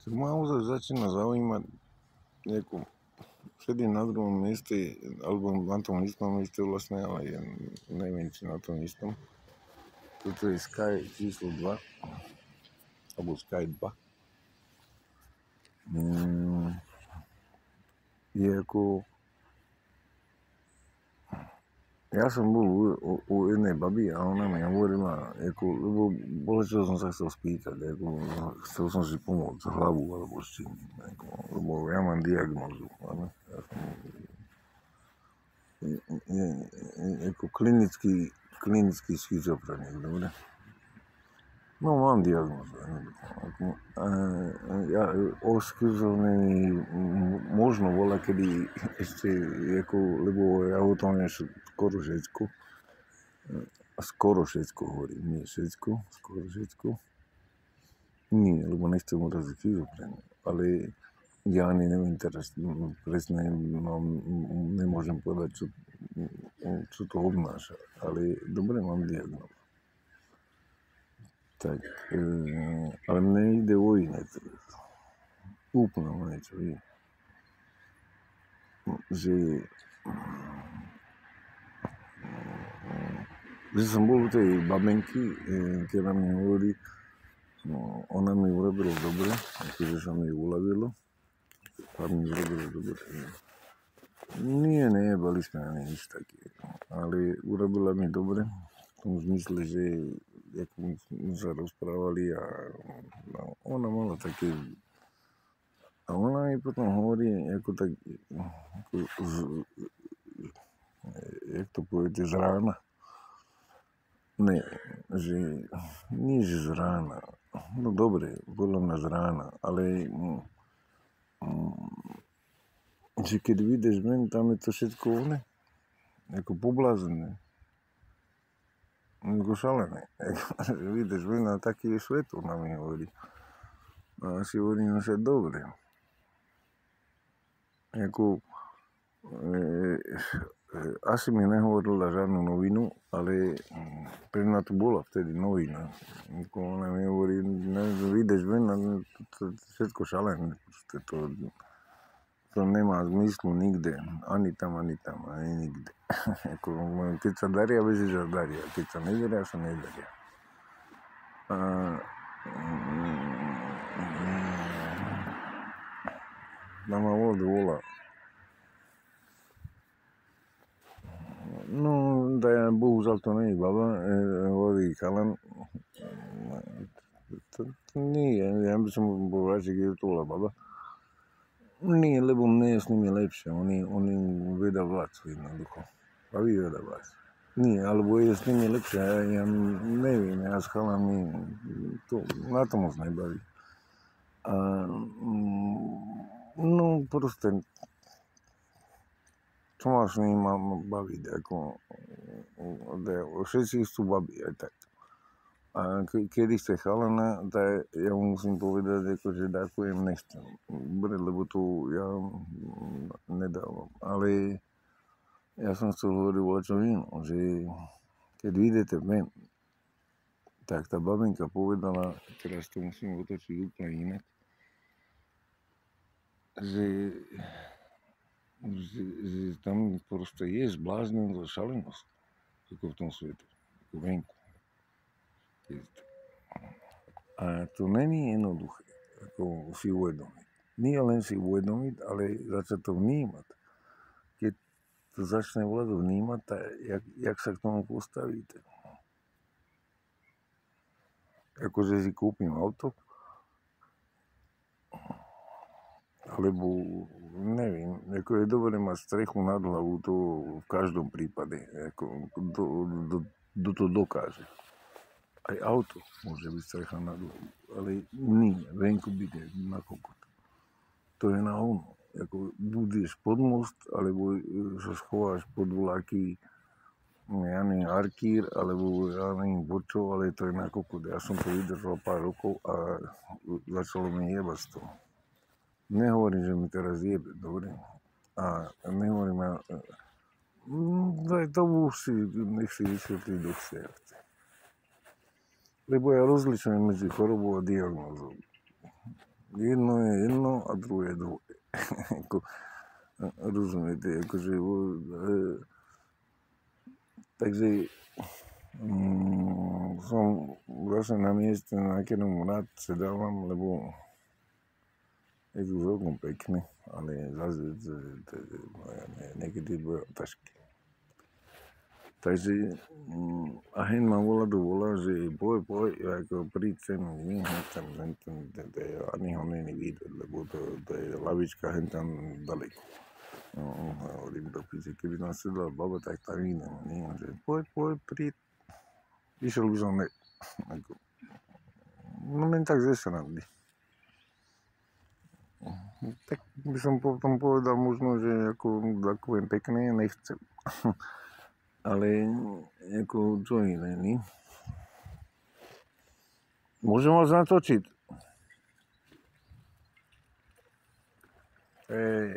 Ma uzaj začína zaujímať nejakú, sedím na druhom mieste, alebo na tom istom mieste vlastne, ale neviem, či na tom istom. Toto je Sky číslo 2, alebo Sky 2. Je ako... Ja som bol u jednej baby a ona mi hovorila, lebo bolo, čo som sa chcel spýtať, chcel som si pomôcť hlavu alebo s čím, lebo ja mám diagnózu, ako klinický schizofrenik, dobre? No, mám diagnózu. Ja o schizofrenii možno bola, kedy ešte, lebo ja o tom neviem skoro všetko hovorím, nie všetko, skoro všetko. Nie, lebo nechcem uraziť schizofreniu, ale ja ani neviem teraz presne, nemôžem povedať, čo to obnáša, ale dobre, mám diagnózu. Tak, ale mne ide o iné teraz. Úplne o niečo iné. Že som bol u tej babenky, ktorá mi hovorí, no, ona mi urobila dobre, akože sa mi uľavilo. A mi urobila dobre. Nie, nebali sme ani nič také, ale urobila mi dobre. V tom zmysle, že ako sme sa rozprávali a ona mala také... A ona mi potom hovorí, ako tak, jak to poviete, z rána. Ne, že nie z rána. No dobre, podľa mňa z rána, ale že keď vyjdeš ven, tam je to všetko oné, ako poblázené. Ako šalené. Vyjdeš ven a taký je svet, ona mi hovorí. A si hovorím, že dobre. Asi mi nehovorila žiadnu novinu, ale pre mňa to bola vtedy novina. Ona mi hovorí, vyjdeš ven a to všetko šalené. To nemá zmyslu nikde, ani tam, ani nikde. Keď sa daria, veci sa daria. Keď sa nedaria, sa nedaria. Mama volá. No, bohužiaľ to nie je baba, hovorí chalan. Nie, ja by som bol radšej, keď to bola baba. Nie, lebo mne je s nimi lepšie, oni vedia viac, jednoducho. Baví vedia viac. Nie, alebo je s nimi lepšie, ja neviem, ja s chalami, na to moc nebaví. No, proste, čo ma s nimi má baviť, všetci chcú baví, aj tak. A kedy chce chalana, tak ja mu musím povedať, že ďakujem, nechcem. Dobre, lebo to ja nedávam. Ale ja som chcel hovoriť o čo inom, že keď vyjdete ven, tak tá babinka povedala, teraz to musím otočiť úplne inak, že tam proste je zbláznenosť a šalenosť, ako v tom svete, ako venku. A to není jednoduché, ako si uvedomiť. Nie len si uvedomiť, ale začať to vnímať. Keď to začne vládu vnímať, tak jak sa k tomu postavíte. Akože si kúpim auto, alebo neviem, ako je dobre mať strechu nad hlavu, to v každom prípade, ako kto to dokáže. Aj auto môže byť strecha nad hlavu, ale nie, venku byť na kokot. To je na ono. Ako budeš pod most, alebo sa schováš pod vlaky, ja neviem, Arkír, alebo ja neviem, Bočov, ale to je na kokot. Ja som to vydržal pár rokov a začalo mi jebať z toho. Nehovorím, že mi teraz jebe, dobre? A nehovorím, daj tomu nech si vysvetlí, kto chce. Lebo ja rozlišujem medzi chorobou a diagnózou. Jedno je jedno a druhé je druhé. Rozumiete, akože... Takže som zase na mieste, na ktorom rád sedávam, lebo je tu celkom pekné, ale zase niekedy bude ťažké. Takže a hen ma volá, že poj, ako príď sem, nechcem, ani ho není vidieť, lebo to je lavička hen tam daleko. No, hovorím do piči, keby tam sedela baba, tak tam idem, nie, že poj, príď. Išiel by som, ako, no len tak ze srandy. Tak by som potom povedal možno, že ako takovým pekné nechcem. Ale ako čo iné, nie? Môžem vás natočiť.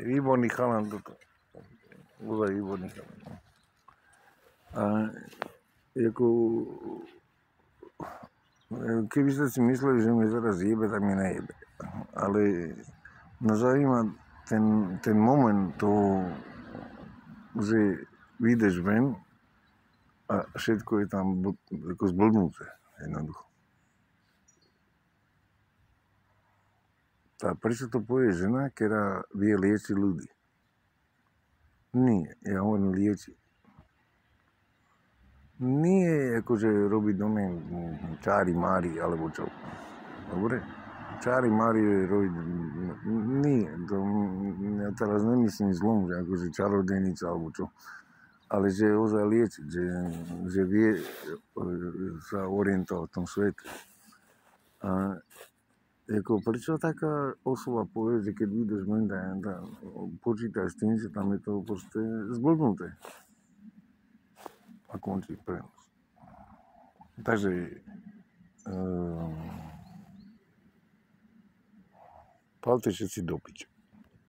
Výborný chalan toto. Ozaj výborný chalan. A ako... Keby ste si mysleli, že mi teraz jebe, tak mi nejebe. Ale ma zaujíma ten moment toho, že vyjdeš ven a všetko je tam ako zblbnuté, jednoducho. A prečo to povie žena, ktorá vie liečiť ľudí? Nie, ja hovorím liečiť. Nie akože robiť dome čári mári alebo čo. Dobre? Čári mári robiť... Nie, to ja teraz nemyslím zlom, že akože čarodejnica alebo čo. Ale že ozaj liečiť, že vie sa orientovať v tom svete. A ako, prečo taká osoba povie, že keď vyjdeš ven, počítaj s tým, že tam je to proste zblbnuté. A končí prenos. Takže palte všetci do piče.